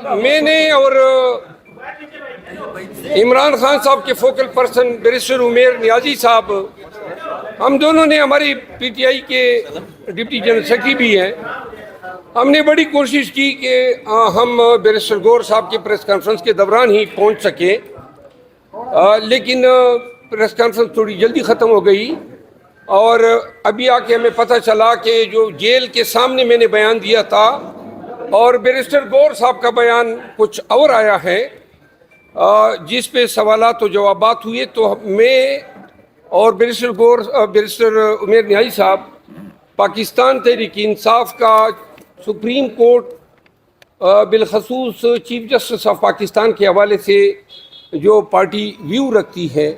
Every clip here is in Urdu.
میں نے اور عمران خان صاحب کے فوکل پرسن بیرسٹر عمیر نیازی صاحب، ہم دونوں نے، ہماری پی ٹی آئی کے ڈپٹی جنرل سیکرٹری بھی ہیں، ہم نے بڑی کوشش کی کہ ہم بیرسٹر گور صاحب کی پریس کانفرنس کے دوران ہی پہنچ سکیں، لیکن پریس کانفرنس تھوڑی جلدی ختم ہو گئی اور ابھی آ کے ہمیں پتہ چلا کہ جو جیل کے سامنے میں نے بیان دیا تھا اور بیرسٹر گور صاحب کا بیان کچھ اور آیا ہے، جس پہ سوالات و جوابات ہوئے، تو میں اور بیرسٹر عمیر نیازی صاحب پاکستان تحریک انصاف کا سپریم کورٹ بالخصوص چیف جسٹس آف پاکستان کے حوالے سے جو پارٹی ویو رکھتی ہے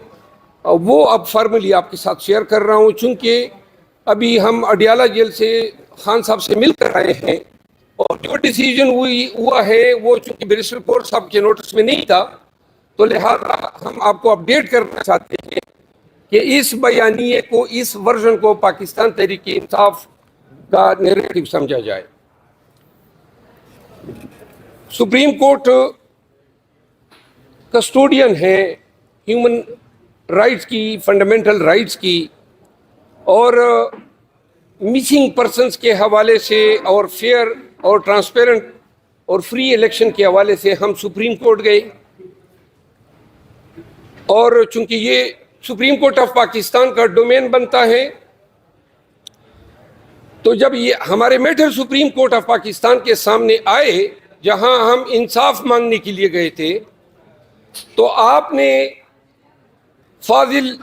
وہ اب فارملی آپ کے ساتھ شیئر کر رہا ہوں، چونکہ ابھی ہم اڈیالہ جیل سے خان صاحب سے مل کر آئے ہیں اور جو ڈیسیجن ہوا ہے وہ چونکہ بیرسٹر گور صاحب کے نوٹس میں نہیں تھا، تو لہذا ہم آپ کو اپڈیٹ کرنا چاہتے ہیں کہ اس بیانیے کو، اس ورژن کو پاکستان تحریک انصاف کا نیریٹو سمجھا جائے۔ سپریم کورٹ کسٹوڈین ہے ہیومن رائٹس کی، فنڈامنٹل رائٹس کی، اور مسنگ پرسنز کے حوالے سے اور فیئر اور ٹرانسپیرنٹ اور فری الیکشن کے حوالے سے ہم سپریم کورٹ گئے، اور چونکہ یہ سپریم کورٹ آف پاکستان کا ڈومین بنتا ہے، تو جب یہ ہمارے matter supreme court of Pakistan کے سامنے آئے جہاں ہم انصاف مانگنے کے لیے گئے تھے، تو آپ نے فاضل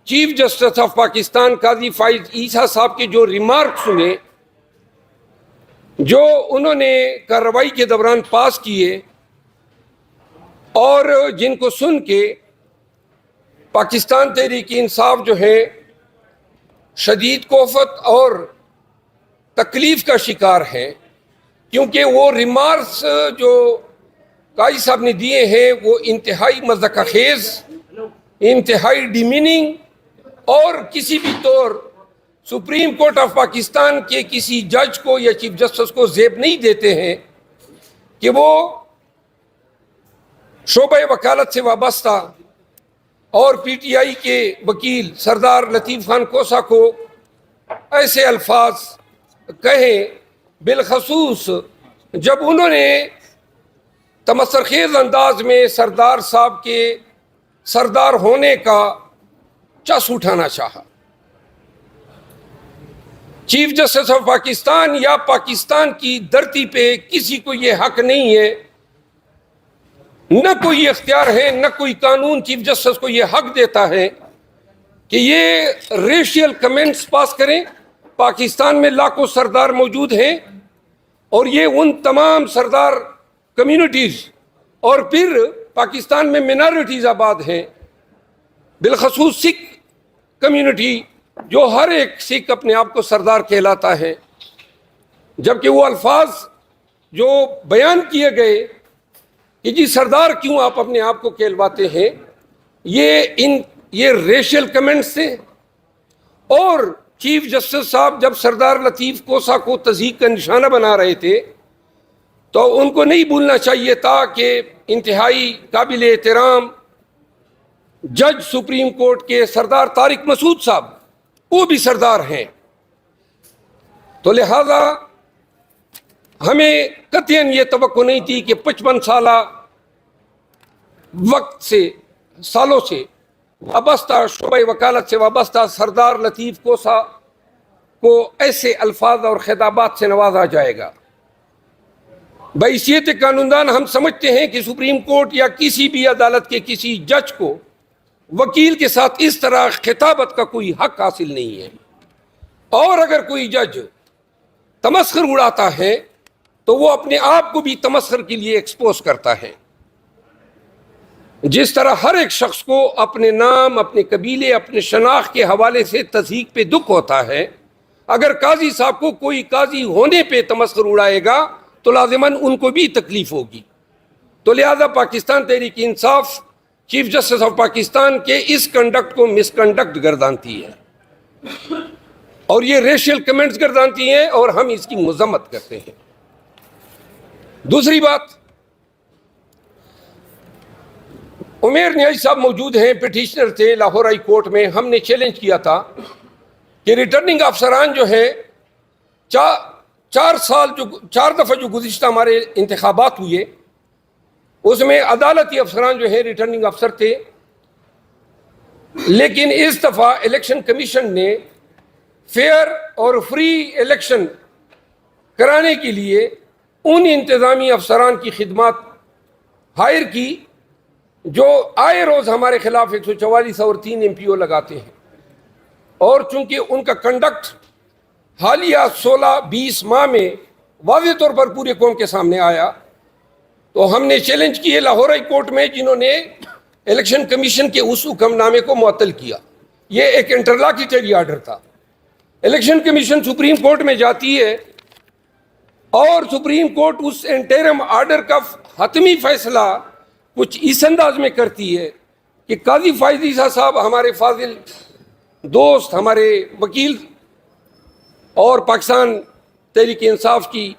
چیف جسٹس آف پاکستان قاضی فائز عیسیٰ صاحب کے جو ریمارک سنے، جو انہوں نے کارروائی کے دوران پاس کیے، اور جن کو سن کے پاکستان تحریک انصاف جو ہے شدید کوفت اور تکلیف کا شکار ہے، کیونکہ وہ ریمارکس جو قاضی صاحب نے دیے ہیں وہ انتہائی مذاق خیز، انتہائی ڈیمیننگ، اور کسی بھی طور سپریم کورٹ آف پاکستان کے کسی جج کو یا چیف جسٹس کو زیب نہیں دیتے ہیں کہ وہ شعبہ وکالت سے وابستہ اور پی ٹی آئی کے وکیل سردار لطیف خان کوسا کو ایسے الفاظ کہیں، بالخصوص جب انہوں نے تمسخر خیز انداز میں سردار صاحب کے سردار ہونے کا چس اٹھانا چاہا۔ چیف جسٹس آف پاکستان یا پاکستان کی دھرتی پہ کسی کو یہ حق نہیں ہے، نہ کوئی اختیار ہے، نہ کوئی قانون چیف جسٹس کو یہ حق دیتا ہے کہ یہ ریشیل کمنٹس پاس کریں۔ پاکستان میں لاکھوں سردار موجود ہیں، اور یہ ان تمام سردار کمیونٹیز اور پھر پاکستان میں منارٹیز آباد ہیں، بالخصوص سکھ کمیونٹی، جو ہر ایک سکھ اپنے آپ کو سردار کہلاتا ہے، جبکہ وہ الفاظ جو بیان کیے گئے کہ جی سردار کیوں آپ اپنے آپ کو کہلواتے ہیں، یہ ریشل کمنٹس تھے۔ اور چیف جسٹس صاحب جب سردار لطیف کوسا کو تضحیک کا نشانہ بنا رہے تھے تو ان کو نہیں بھولنا چاہیے تھا کہ انتہائی قابل احترام جج سپریم کورٹ کے سردار طارق مسعود صاحب، وہ بھی سردار ہیں۔ تو لہذا ہمیں قطعاً یہ توقع نہیں تھی کہ 55 سالہ وقت سے، سالوں سے وابستہ، شعبہ وکالت سے وابستہ سردار لطیف کوسا کو ایسے الفاظ اور خطابات سے نوازا جائے گا۔ بحیثیت قانوندان ہم سمجھتے ہیں کہ سپریم کورٹ یا کسی بھی عدالت کے کسی جج کو وکیل کے ساتھ اس طرح خطابت کا کوئی حق حاصل نہیں ہے، اور اگر کوئی جج تمسخر اڑاتا ہے تو وہ اپنے آپ کو بھی تمسخر کے لیے ایکسپوز کرتا ہے۔ جس طرح ہر ایک شخص کو اپنے نام، اپنے قبیلے، اپنے شناخت کے حوالے سے تضحیک پہ دکھ ہوتا ہے، اگر قاضی صاحب کو کوئی قاضی ہونے پہ تمسخر اڑائے گا تو لازماً ان کو بھی تکلیف ہوگی۔ تو لہذا Pakistan Tehreek Insaf chief justice of Pakistan کے اس کنڈکٹ کو مس کنڈکٹ گردانتی ہے، اور یہ ریشیل کمنٹس گردانتی ہیں، اور ہم اس کی مذمت کرتے ہیں۔ دوسری بات، عمیر نیازی صاحب موجود ہیں، پٹیشنر تھے لاہور ہائی کورٹ میں. ہم نے چیلنج کیا تھا کہ ریٹرننگ افسران جو ہیں 4 دفعہ جو گزشتہ ہمارے انتخابات ہوئے اس میں عدالتی افسران جو ہیں ریٹرننگ افسر تھے، لیکن اس دفعہ الیکشن کمیشن نے فیئر اور فری الیکشن کرانے کے لیے ان انتظامی افسران کی خدمات ہائر کی جو آئے روز ہمارے خلاف 144 اور 3 MPO لگاتے ہیں. اور چونکہ ان کا کنڈکٹ حالیہ 16-20 ماہ میں واضح طور پر پورے قوم کے سامنے آیا تو ہم نے چیلنج کیے لاہور ہائی کورٹ میں، جنہوں نے الیکشن کمیشن کے اس حکم نامے کو معطل کیا. یہ ایک انٹرلاکیٹری آرڈر تھا. الیکشن کمیشن سپریم کورٹ میں جاتی ہے اور سپریم کورٹ اس انٹرم آرڈر کا حتمی فیصلہ کچھ اس انداز میں کرتی ہے کہ قاضی فائز عیسیٰ صاحب ہمارے فاضل دوست، ہمارے وکیل اور پاکستان تحریک انصاف کی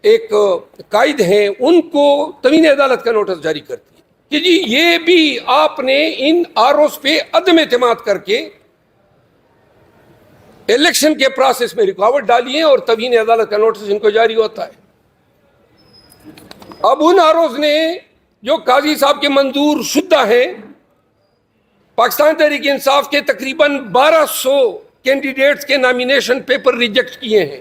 ایک قائد ہیں، ان کو توہین عدالت کا نوٹس جاری کرتی ہے کہ جی یہ بھی آپ نے ان آروز پہ عدم اعتماد کر کے الیکشن کے پروسیس میں رکاوٹ ڈالی ہے اور توہین عدالت کا نوٹس ان کو جاری ہوتا ہے. اب ان آروز نے جو قاضی صاحب کے منظور شدہ ہیں، پاکستان تحریک انصاف کے تقریباً 1200 کینڈیڈیٹس کے نامینیشن پیپر ریجیکٹ کیے ہیں.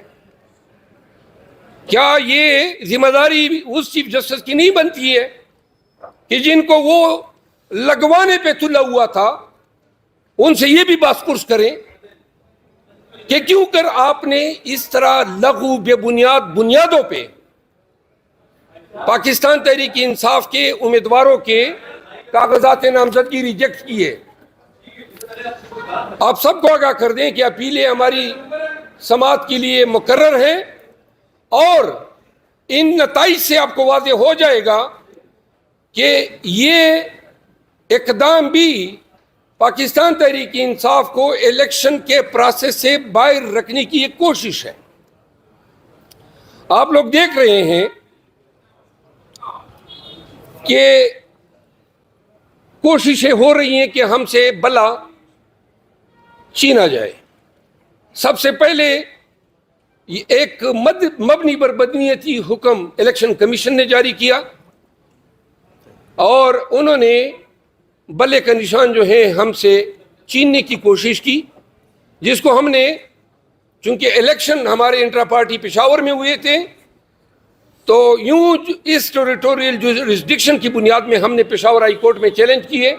کیا یہ ذمہ داری اس چیف جسٹس کی نہیں بنتی ہے کہ جن کو وہ لگوانے پہ تلا ہوا تھا ان سے یہ بھی بات پرس کریں کہ کیوں کر آپ نے اس طرح لغو بے بنیادوں پہ پاکستان تحریک انصاف کے امیدواروں کے کاغذات نامزدگی ریجیکٹ کیے. آپ سب کو آگاہ کر دیں کہ اپیلیں ہماری سماعت کے لیے مقرر ہیں اور ان نتائج سے آپ کو واضح ہو جائے گا کہ یہ اقدام بھی پاکستان تحریک انصاف کو الیکشن کے پروسیس سے باہر رکھنے کی ایک کوشش ہے. آپ لوگ دیکھ رہے ہیں کہ کوششیں ہو رہی ہیں کہ ہم سے بلا چھینا جائے. سب سے پہلے ایک مبنی بر بدنیتی حکم الیکشن کمیشن نے جاری کیا اور انہوں نے بلے کا نشان جو ہے ہم سے چھیننے کی کوشش کی، جس کو ہم نے، چونکہ الیکشن ہمارے انٹرا پارٹی پشاور میں ہوئے تھے تو یوں اس ٹیریٹوریل جورسڈکشن کی بنیاد میں ہم نے پشاور ہائی کورٹ میں چیلنج کیے.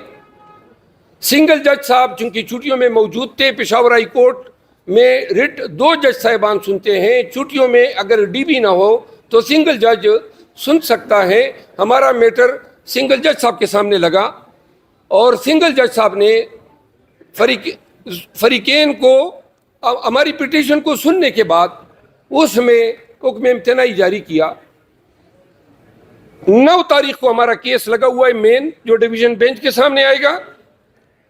سنگل جج صاحب چونکہ چھٹیوں میں موجود تھے، پشاور ہائی کورٹ میں رٹ 2 جج صاحبان سنتے ہیں. چھٹیوں میں اگر ڈی بی نہ ہو تو سنگل جج سن سکتا ہے. ہمارا میٹر سنگل جج صاحب کے سامنے لگا اور سنگل جج صاحب نے فریقین کو ہماری پٹیشن کو سننے کے بعد اس میں حکم امتناعی جاری کیا. 9 تاریخ کو ہمارا کیس لگا ہوا ہے مین، جو ڈویژن بینچ کے سامنے آئے گا.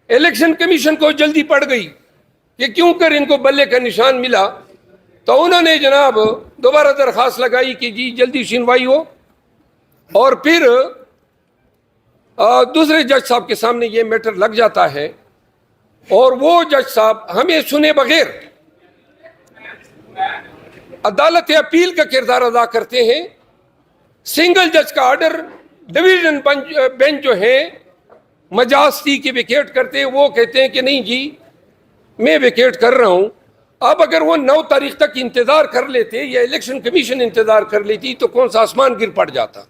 الیکشن کمیشن کو جلدی پڑ گئی کہ کیوں کر ان کو بلے کا نشان ملا تو انہوں نے جناب دوبارہ درخواست لگائی کہ جی جلدی سنوائی ہو، اور پھر دوسرے جج صاحب کے سامنے یہ میٹر لگ جاتا ہے اور وہ جج صاحب ہمیں سنے بغیر عدالت اپیل کا کردار ادا کرتے ہیں. سنگل جج کا آرڈر ڈویژن بینچ جو ہے مجاز تھی کہ ویکیٹ کرتے، وہ کہتے ہیں کہ نہیں جی میں ویکیٹ کر رہا ہوں. اب اگر وہ 9 تاریخ تک انتظار کر لیتے یا الیکشن کمیشن انتظار کر لیتی تو کون سا آسمان گر پڑ جاتا،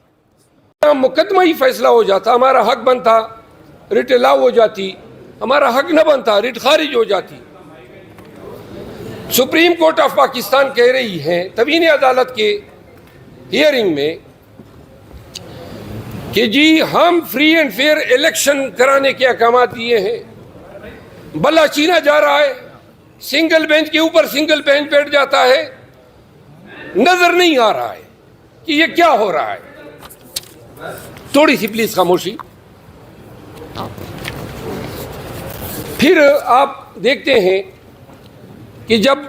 مقدمہ ہی فیصلہ ہو جاتا. ہمارا حق بنتا رٹ الاؤ ہو جاتی، ہمارا حق نہ بنتا رٹ خارج ہو جاتی. سپریم کورٹ آف پاکستان کہہ رہی ہے توہین عدالت کے ہیئرنگ میں کہ جی ہم فری اینڈ فیئر الیکشن کرانے کے احکامات دیے ہیں، بلا چھینا جا رہا ہے. سنگل بینچ کے اوپر سنگل بینچ بیٹھ جاتا ہے، نظر نہیں آ رہا ہے کہ یہ کیا ہو رہا ہے. تھوڑی سی پلیز خاموشی. پھر آپ دیکھتے ہیں کہ جب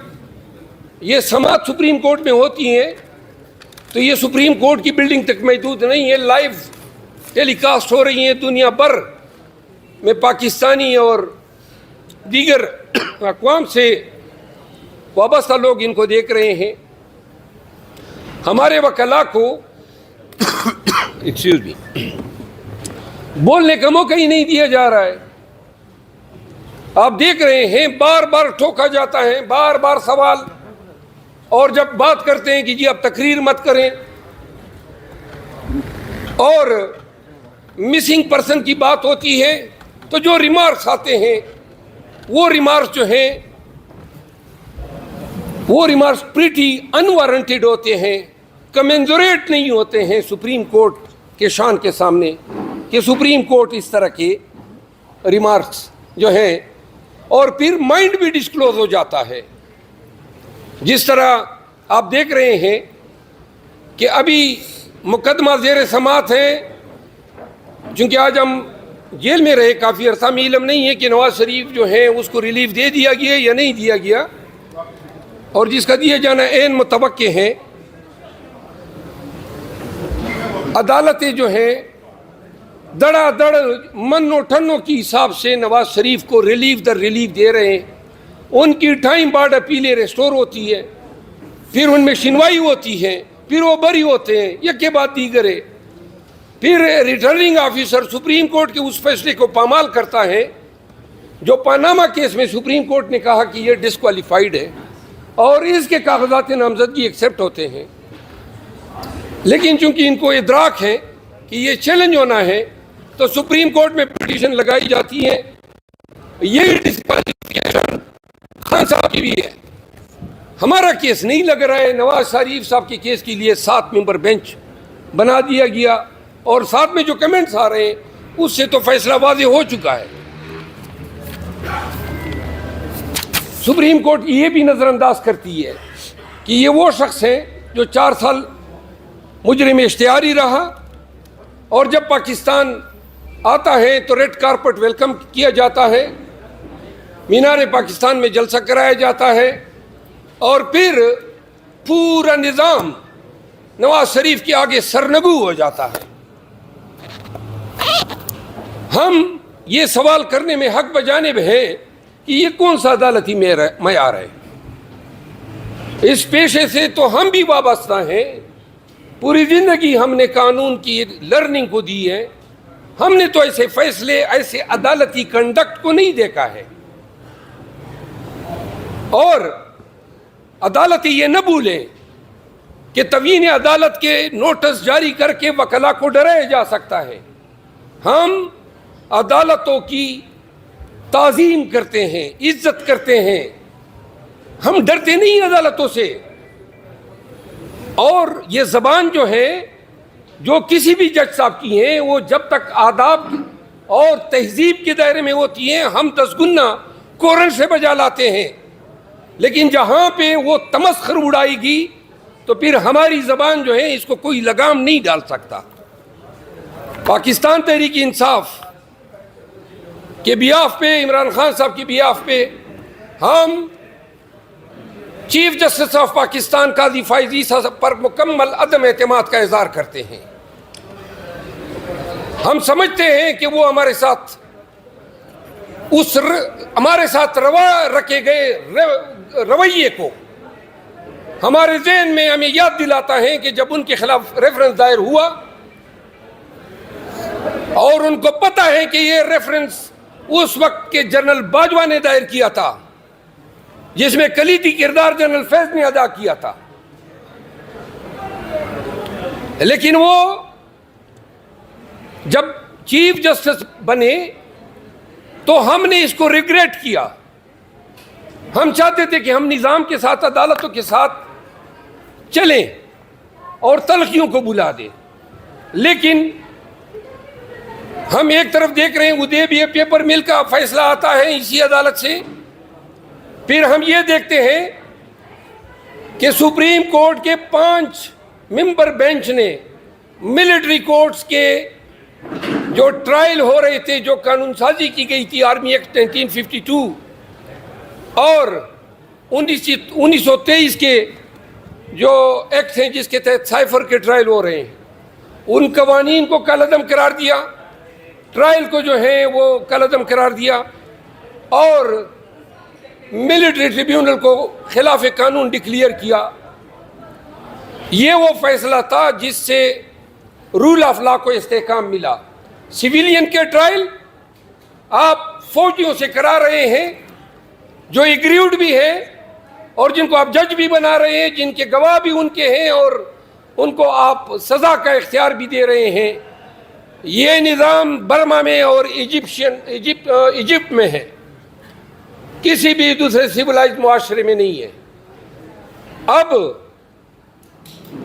یہ سماعت سپریم کورٹ میں ہوتی ہیں تو یہ سپریم کورٹ کی بلڈنگ تک محدود نہیں ہے، لائیو ٹیلی کاسٹ ہو رہی ہیں دنیا بھر میں پاکستانی اور دیگر اقوام سے وابستہ لوگ ان کو دیکھ رہے ہیں. ہمارے وکلاء کو ایکسکیوز می بولنے کا موقع ہی نہیں دیا جا رہا ہے. آپ دیکھ رہے ہیں بار بار ٹھوکا جاتا ہے, بار بار سوال, اور جب بات کرتے ہیں کہ جی آپ تقریر مت کریں, اور مسنگ پرسن کی بات ہوتی ہے تو جو ریمارکس آتے ہیں وہ ریمارکس جو ہیں وہ ریمارکس پریٹی انوارنٹیڈ ہوتے ہیں, کمنزوریٹ نہیں ہوتے ہیں سپریم کورٹ کے شان کے سامنے کہ سپریم کورٹ اس طرح کے ریمارکس جو ہیں, اور پھر مائنڈ بھی ڈسکلوز ہو جاتا ہے. جس طرح آپ دیکھ رہے ہیں کہ ابھی مقدمہ زیر سماعت ہے, چونکہ آج ہم جیل میں رہے کافی عرصہ, میں علم نہیں ہے کہ نواز شریف جو ہیں اس کو ریلیف دے دیا گیا یا نہیں دیا گیا, اور جس کا دیے جانا عین متوقع ہے. عدالتیں جو ہیں دڑا دڑ منو ٹھنوں کی حساب سے نواز شریف کو ریلیف در ریلیف دے رہے ہیں. ان کی ٹائم بارڈ اپیلیں ریسٹور ہوتی ہے, پھر ان میں سنوائی ہوتی ہے, پھر وہ بری ہوتے ہیں یک کے بعد دیگرے. پھر ریٹرننگ آفیسر سپریم کورٹ کے اس فیصلے کو پامال کرتا ہے جو پاناما کیس میں سپریم کورٹ نے کہا کہ یہ ڈسکوالیفائیڈ ہے, اور اس کے کاغذات نامزدگی ایکسیپٹ ہوتے ہیں. لیکن چونکہ ان کو ادراک ہے کہ یہ چیلنج ہونا ہے تو سپریم کورٹ میں پٹیشن لگائی جاتی ہے. یہ ڈسکوالیفیکیشن خان صاحب کی بھی ہے. ہمارا کیس نہیں لگ رہا ہے. نواز شریف صاحب کے کیس کے لیے 7 ممبر بینچ بنا دیا گیا, اور ساتھ میں جو کمنٹس آ رہے ہیں اس سے تو فیصلہ واضح ہو چکا ہے. سپریم کورٹ یہ بھی نظر انداز کرتی ہے کہ یہ وہ شخص ہیں جو 4 سال مجرم اشتہاری رہا, اور جب پاکستان آتا ہے تو ریڈ کارپٹ ویلکم کیا جاتا ہے, مینار پاکستان میں جلسہ کرایا جاتا ہے, اور پھر پورا نظام نواز شریف کے آگے سرنگو ہو جاتا ہے. ہم یہ سوال کرنے میں حق بجانب ہے کہ یہ کون سا عدالتی معیار ہے. اس پیشے سے تو ہم بھی وابستہ ہیں, پوری زندگی ہم نے قانون کی لرننگ کو دی ہے. ہم نے تو ایسے فیصلے, ایسے عدالتی کنڈکٹ کو نہیں دیکھا ہے. اور عدالت یہ نہ بھولیں کہ توہین عدالت کے نوٹس جاری کر کے وکلا کو ڈرایا جا سکتا ہے. ہم عدالتوں کی تعظیم کرتے ہیں, عزت کرتے ہیں, ہم ڈرتے نہیں عدالتوں سے. اور یہ زبان جو ہے جو کسی بھی جج صاحب کی ہیں وہ جب تک آداب اور تہذیب کے دائرے میں ہوتی ہیں ہم 10 گنا کورن سے بجا لاتے ہیں, لیکن جہاں پہ وہ تمسخر اڑائے گی تو پھر ہماری زبان جو ہے اس کو کوئی لگام نہیں ڈال سکتا. پاکستان تحریک انصاف کے بیاف پہ, عمران خان صاحب کے بیاف پہ ہم چیف جسٹس آف پاکستان قاضی فائز عیسیٰ پر مکمل عدم اعتماد کا اظہار کرتے ہیں. ہم سمجھتے ہیں کہ وہ ہمارے ساتھ روا رکھے گئے رویے کو ہمارے ذہن میں ہمیں یاد دلاتا ہے کہ جب ان کے خلاف ریفرنس دائر ہوا, اور ان کو پتہ ہے کہ یہ ریفرنس اس وقت کے جنرل باجوہ نے دائر کیا تھا, جس میں کلیدی کردار جنرل فیض نے ادا کیا تھا, لیکن وہ جب چیف جسٹس بنے تو ہم نے اس کو ریگریٹ کیا. ہم چاہتے تھے کہ ہم نظام کے ساتھ, عدالتوں کے ساتھ چلیں اور تلخیوں کو بلا دیں, لیکن ہم ایک طرف دیکھ رہے ہیں ادے بھی پیپر مل کا فیصلہ آتا ہے اسی عدالت سے, پھر ہم یہ دیکھتے ہیں کہ سپریم کورٹ کے 5 ممبر بینچ نے ملٹری کورٹس کے جو ٹرائل ہو رہے تھے, جو قانون سازی کی گئی تھی آرمی ایکٹ 1952 اور 1923 کے جو ایکٹ ہیں جس کے تحت سائفر کے ٹرائل ہو رہے ہیں, ان قوانین کو کالعدم قرار دیا. ٹرائل کو جو ہے وہ کالعدم قرار دیا اور ملٹری ٹریبیونل کو خلاف قانون ڈکلیئر کیا. یہ وہ فیصلہ تھا جس سے رول آف لا کو استحکام ملا. سویلین کے ٹرائل آپ فوجیوں سے کرا رہے ہیں جو ایگریوڈ بھی ہے اور جن کو آپ جج بھی بنا رہے ہیں, جن کے گواہ بھی ان کے ہیں, اور ان کو آپ سزا کا اختیار بھی دے رہے ہیں. یہ نظام برما میں اور ایجپٹ میں ہے, کسی بھی دوسرے سویلائزڈ معاشرے میں نہیں ہے. اب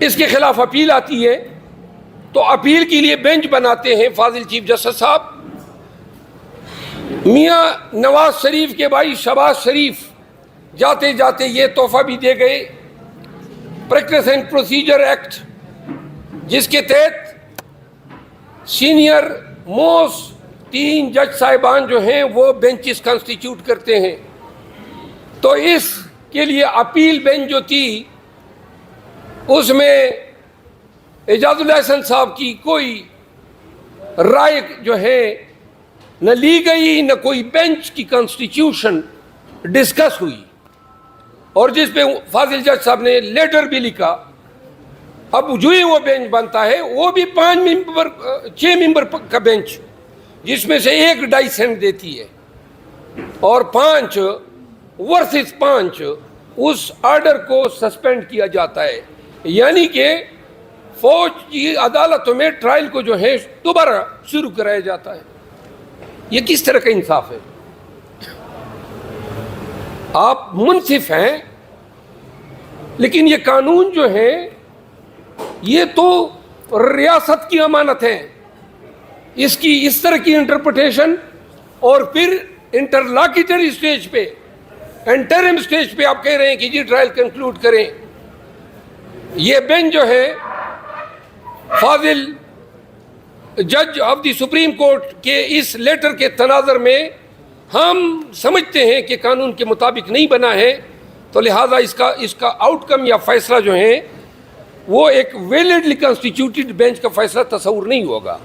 اس کے خلاف اپیل آتی ہے تو اپیل کے لیے بینچ بناتے ہیں فاضل چیف جسٹس صاحب. میاں نواز شریف کے بھائی شہباز شریف جاتے جاتے یہ تحفہ بھی دے گئے, پریکٹس اینڈ پروسیجر ایکٹ, جس کے تحت سینئر موسٹ 3 جج صاحبان جو ہیں وہ بینچز کنسٹیٹیوٹ کرتے ہیں. تو اس کے لیے اپیل بینچ جو تھی اس میں اعجاز اللہ احسن صاحب کی کوئی رائے جو ہے نہ لی گئی, نہ کوئی بینچ کی کنسٹیٹیوشن ڈسکس ہوئی, اور جس پہ فاضل جج صاحب نے لیٹر بھی لکھا. اب جو ہی وہ بینچ بنتا ہے وہ بھی 6 ممبر کا بینچ, جس میں سے 1 ڈائسنٹ دیتی ہے اور 5 ورسز 5 اس آرڈر کو سسپینڈ کیا جاتا ہے. یعنی کہ فوج کی عدالتوں میں ٹرائل کو جو ہے دوبارہ شروع کرایا جاتا ہے. یہ کس طرح کا انصاف ہے؟ آپ منصف ہیں, لیکن یہ قانون جو ہے یہ تو ریاست کی امانت ہے. اس کی اس طرح کی انٹرپریٹیشن, اور پھر انٹرلاکیٹری اسٹیج پہ, انٹرم اسٹیج پہ آپ کہہ رہے ہیں کہ جی ٹرائل کنکلوڈ کریں. یہ بینچ جو ہے فاضل جج آف دی سپریم کورٹ کے اس لیٹر کے تناظر میں ہم سمجھتے ہیں کہ قانون کے مطابق نہیں بنا ہے, تو لہٰذا اس کا آؤٹ کم یا فیصلہ جو ہے وہ ایک ویلڈلی کنسٹیٹیوٹڈ بینچ کا فیصلہ تصور نہیں ہوگا.